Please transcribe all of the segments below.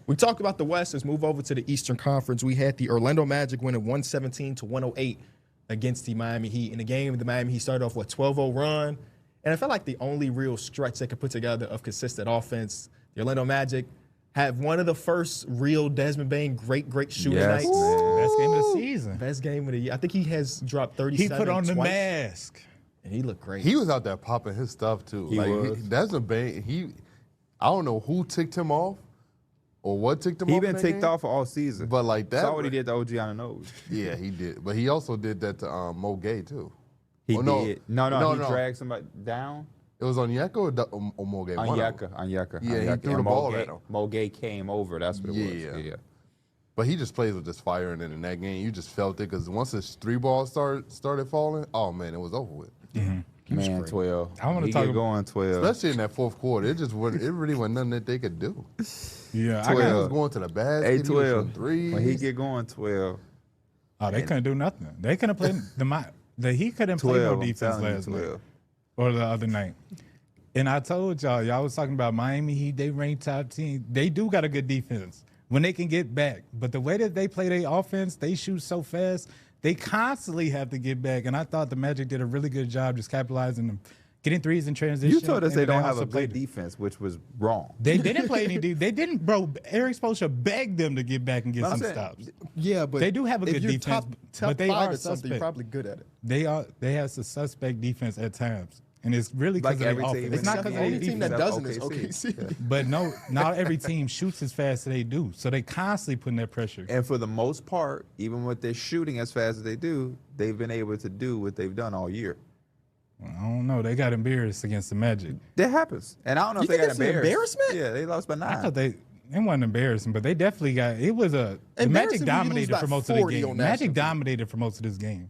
We talked about the West. Let's move over to the Eastern Conference. We had the Orlando Magic winning 117-108 against the Miami Heat. In the game, the Miami Heat started off with a 12-0 run. And I felt like the only real stretch they could put together of consistent offense, the Orlando Magic had one of the first real Desmond Bane great shooting nights. Man. Best game of the season. Best game of the year. I think he has dropped 37 He put on the twice, mask. and he looked great. He was out there popping his stuff too. He was. Desmond Bane, I don't know who ticked him off or what ticked him off. He been in that ticked game, off all season. but like that. Saw what he did to OG on the nose. Yeah, he did. But he also did that to Mo Gay too. He Oh, did. No, he no. dragged somebody down. It was on Yeka or Mo Gay? On Yeka. Yeah, he threw the ball at him. Mo Gay came over. That's what it was. Yeah. But he just plays with this fire, and then in that game, you just felt it because once his three balls started falling, oh man, it was over with. Mm-hmm. Man, 12. I wanna He talk get about- going 12. Especially in that fourth quarter, it really wasn't nothing that they could do. Yeah, He 12. was going to the basket, Hey, he was 12. shooting threes. When he get going 12. Oh, they couldn't do nothing. They couldn't play the Heat couldn't play 12. no I'm defense telling you, last night 12. or the other night. And I told y'all was talking about Miami Heat. They ranked top 10. They do got a good defense when they can get back. But the way that they play their offense, they shoot so fast. They constantly have to get back. And I thought the Magic did a really good job just capitalizing them, getting threes in transition. You told us and they then don't have also a good played- defense, which was wrong. They didn't play any defense. They didn't, bro. Eric Spoelstra begged them to get back and get But I'm some saying- stops. Yeah, but They do have a if good you're defense, top but they five are at something, you're suspect. probably good at it. They have a suspect defense at times. And it's really because Like of every their team offense. in It's not the because the of only their team that defense. doesn't is OKC. OKC. But no, not every team shoots as fast as they do. So they constantly putting that pressure. And for the most part, even with their shooting as fast as they do, they've been able to do what they've done all year. I don't know. They got embarrassed against the Magic. That happens. And I don't know You if they think got it's an embarrassed. embarrassment? Yeah, they lost by 9. I thought it wasn't embarrassing, but they definitely got it was a the Magic Embarrassing when you lose dominated by for most of the 40 game. on Magic national TV. dominated for most of this game.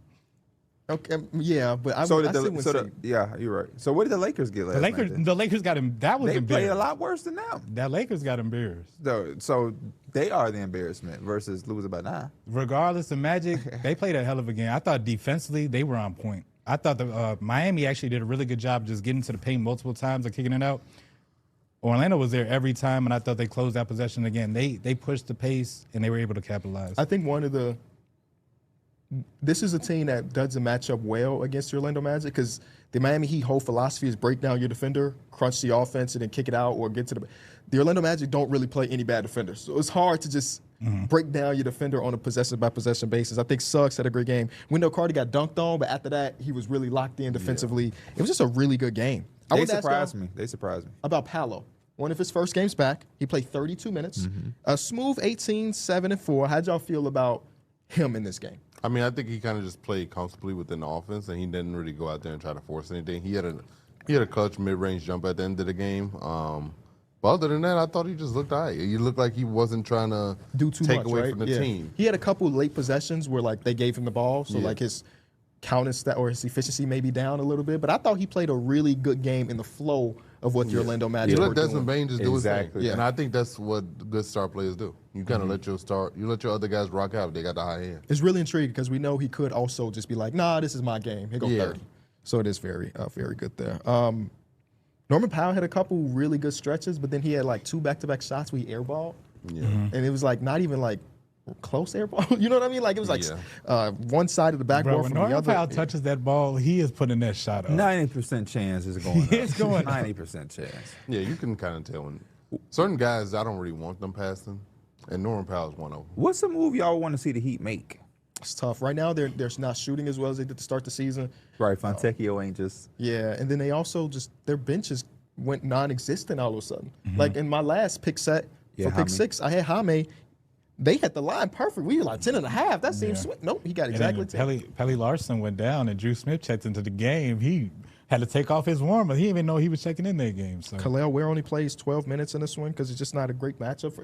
Okay, yeah, but I So would did I the, so the, yeah, you're right. So what did the Lakers get last The night? Lakers then? the Lakers got him that was They played embarrassing. a lot worse than them. That Lakers got embarrassed. So they are the embarrassment versus losing by 9. Regardless of Magic, they played a hell of a game. I thought defensively they were on point. I thought the Miami actually did a really good job just getting to the paint multiple times and kicking it out. Orlando was there every time, and I thought they closed that possession again. They pushed the pace, and they were able to capitalize. I think this is a team that doesn't match up well against the Orlando Magic because the Miami Heat whole philosophy is break down your defender, crunch the offense, and then kick it out or get to the Orlando Magic don't really play any bad defenders. So it's hard to just break down your defender on a possession-by-possession basis. I think Suggs had a great game. Wendell Carter got dunked on, but after that, he was really locked in defensively. It was just a really good game. I They would ask surprised y'all me. They surprised me. about Paolo. One of his first games back. He played 32 minutes. A smooth 18, 7, and 4. How'd y'all feel about him in this game? I mean, I think he kind of just played comfortably within the offense, and he didn't really go out there and try to force anything. He had a clutch mid-range jump at the end of the game. But other than that, I thought he just looked all right. He looked like he wasn't trying to Do too take much, away right? from the Yeah. team. He had a couple late possessions where like they gave him the ball, so Yeah. like his count and stat or his efficiency may be down a little bit. But I thought he played a really good game in the flow of what the Orlando Magic You were let Desmond doing. Bane just do his thing. Exactly. Yeah. And I think that's what good star players do. You kind of let your other guys rock out if they got the high hand. It's really intriguing because we know he could also just be like, nah, this is my game. Here go Yeah. 30. So it is very, very good there. Norman Powell had a couple really good stretches, but then he had like 2 back-to-back shots where he airballed. Yeah. And it was like not even like close airball. You know what I mean? Like it was like one side of the Bro, backboard when from the Norman other. Powell touches that ball, he is putting that shot up. 90% chance is going up. It's going up. 90% chance. Yeah, you can kind of tell when certain guys I don't really want them passing, and Norman Powell's one of them. What's the move y'all want to see the Heat make? It's tough. Right now, they're not shooting as well as they did to start the season. Right, Fontecchio ain't just... Yeah, and then they also just, their benches went non-existent all of a sudden. Like in my last pick set Yeah, for pick Jaime. 6, I had Jaime. They had the line perfect. We were like 10 and a half. That seems sweet. Nope, he got And exactly then 10. Pelly Larson went down, and Drew Smith checked into the game. He had to take off his warmer. He didn't even know he was checking in that game. So Khalil Ware only plays 12 minutes in this one because it's just not a great matchup.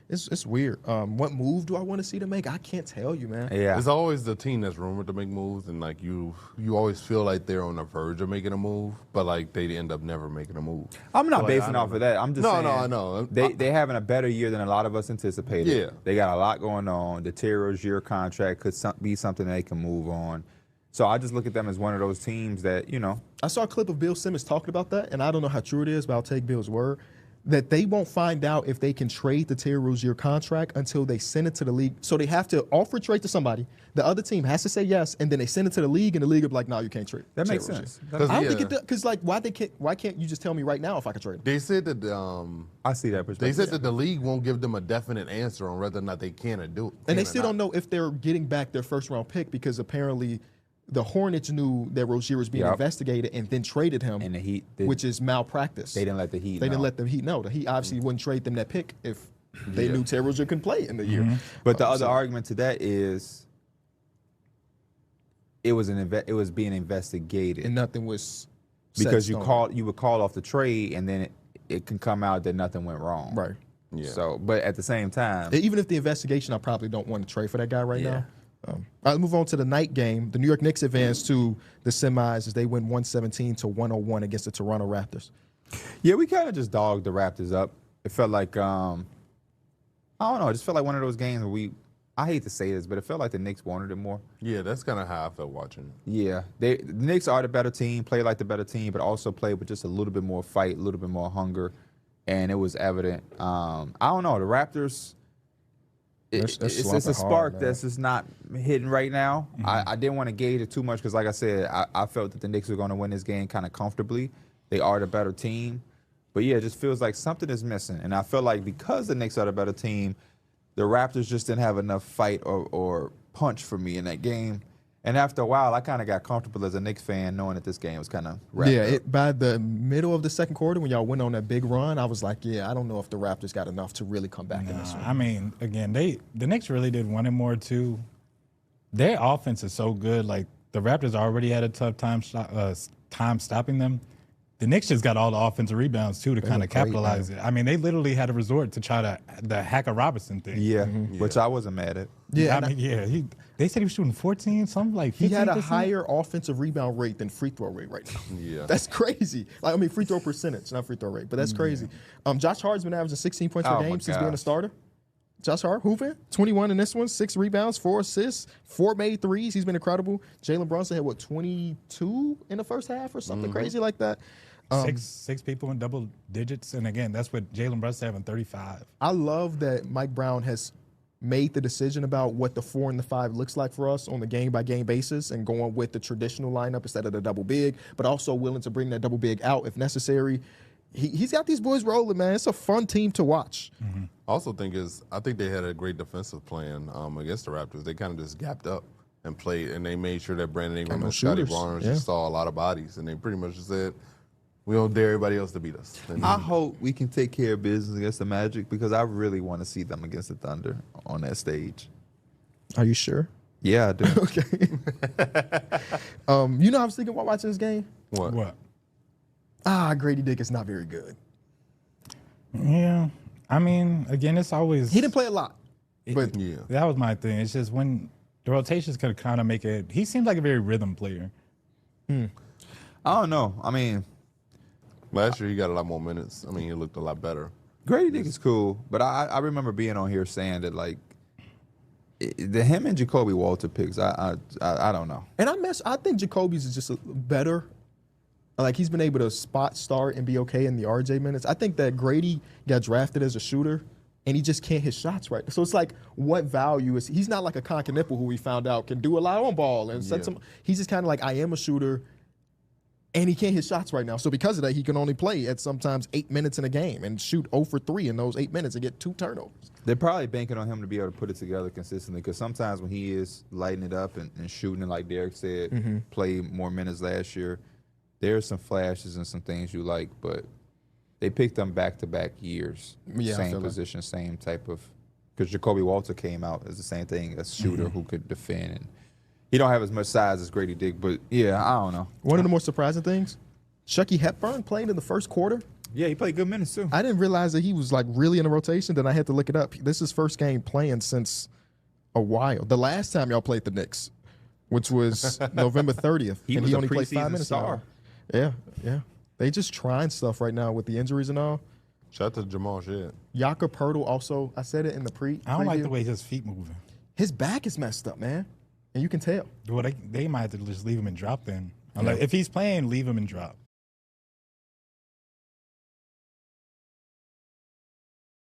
It's weird. What move do I want to see them make? I can't tell you, man. Yeah. It's always the team that's rumored to make moves, and like you always feel like they're on the verge of making a move, but like they end up never making a move. I'm not Like, basing I off don't of know. that. I'm just No, saying. no, I know. They having a better year than a lot of us anticipated. Yeah. They got a lot going on. The Terry Rozier contract could be something they can move on. So I just look at them as one of those teams that, I saw a clip of Bill Simmons talking about that, and I don't know how true it is, but I'll take Bill's word. that they won't find out if they can trade the Terry Rozier contract until they send it to the league. So they have to offer trade to somebody. The other team has to say yes, and then they send it to the league, and the league will be like, no, you can't trade. That Terry makes Rozier. sense. I don't think it does, because like, why can't you just tell me right now if I can trade him? They said that I see that perspective. they said that the league won't give them a definite answer on whether or not they can or do. And they still don't know if they're getting back their first round pick, because apparently the Hornets knew that Rozier was being investigated and then traded him, And the Heat, which is malpractice. they didn't let the Heat They know. didn't let the Heat know. The Heat obviously wouldn't trade them that pick if they knew Terry Rozier couldn't play in the year. But the other argument to that is it was being investigated. And nothing was set Because in stone. you would call off the trade, and then it can come out that nothing went wrong. Right. Yeah. So, but at the same time, Even if the investigation, I probably don't want to trade for that guy right Yeah. now. I'll move on to the night game. The New York Knicks advanced to the semis as they win 117-101 against the Toronto Raptors. yeah, we kind of just dogged the Raptors up. It felt like I don't know. It just felt like one of those games where I hate to say this, but it felt like the Knicks wanted it more. Yeah, that's kind of how I felt watching. Yeah, the Knicks are the better team, play like the better team, but also play with just a little bit more fight, a little bit more hunger, and it was evident. I don't know. The Raptors, it's a slumping spark hard, man. that's just not hitting right now. I didn't want to gauge it too much because, like I said, I felt that the Knicks were going to win this game kind of comfortably. They are the better team. But, yeah, it just feels like something is missing. And I feel like because the Knicks are the better team, the Raptors just didn't have enough fight or punch for me in that game. And after a while, I kind of got comfortable as a Knicks fan knowing that this game was kind of wrapped up. By the middle of the second quarter, when y'all went on that big run, I was like, I don't know if the Raptors got enough to really come back in this one. I mean, again, the Knicks really did want it more too. Their offense is so good. Like the Raptors already had a tough time stopping them. The Knicks just got all the offensive rebounds too to kind of look great, capitalize it. I mean, they literally had a resort to try the Hacker Robinson thing. Yeah, which I wasn't mad at. Yeah, I mean, they said he was shooting 14, something like 15%. he had a higher offensive rebound rate than free throw rate right now. Yeah. That's crazy. Free throw percentage, not free throw rate, but that's crazy. Josh Hart's been averaging 16 points per Oh, my game since being a gosh. starter. Josh Hart, hooping, 21 in this one, 6 rebounds, 4 assists, 4 made threes. He's been incredible. Jalen Brunson had, 22 in the first half or something crazy like that. Six people in double digits, and again, that's what Jalen Brunson having 35. I love that Mike Brown has made the decision about what the 4 and the 5 looks like for us on the game-by-game basis and going with the traditional lineup instead of the double big, but also willing to bring that double big out if necessary. He's got these boys rolling, man. It's a fun team to watch. I also think they had a great defensive plan against the Raptors. They kind of just gapped up and played, and they made sure that Brandon Ingram no and Scotty shooters. Barnes Yeah. just saw a lot of bodies, and they pretty much just said, we don't dare everybody else to beat us. And I hope we can take care of business against the Magic because I really want to see them against the Thunder on that stage. Are you sure? Yeah, I do. Okay. I was thinking while watching this game? what? Grady Dick is not very good. Yeah, I mean, again, it's always He didn't play a lot. But Yeah. that was my thing. It's just when the rotations could kind of make it. He seemed like a very rhythm player. I don't know. I mean, Last year he got a lot more minutes. I mean, he looked a lot better. Grady Dick is cool, but I remember being on here saying that like him and Jacoby Walter picks. I don't know. And I think Jacoby's is just better. Like he's been able to spot start and be okay in the RJ minutes. I think that Grady got drafted as a shooter and he just can't hit shots right. So it's like, what value is he's not like a Concanipple who we found out can do a lot on ball and set some. He's just kind of like, I am a shooter. And he can't hit shots right now. So because of that, he can only play at sometimes 8 minutes in a game and shoot 0 for 3 in those 8 minutes and get 2 turnovers. They're probably banking on him to be able to put it together consistently because sometimes when he is lighting it up and shooting it, like Derek said, play more minutes last year, there's some flashes and some things you like, but they picked them back-to-back years. Yeah, I same feel that. position, same type of – because Jacoby Walter came out as the same thing, a shooter who could defend. And he don't have as much size as Grady Dick, but, yeah, I don't know. One of the more surprising things, Chucky Hepburn played in the first quarter. Yeah, he played good minutes, too. I didn't realize that he was like really in the rotation. Then I had to look it up. This is his first game playing since a while. The last time y'all played the Knicks, which was November 30th, He and was he a only played 5 preseason minutes. star. Yeah. They just trying stuff right now with the injuries and all. Shout out to Jamal Shead. Jakob Poeltl also. I said it in the I don't like preview. the way his feet moving. His back is messed up, man, and you can tell. Well, they might have to just leave him and drop then. I'm like, if he's playing, leave him and drop.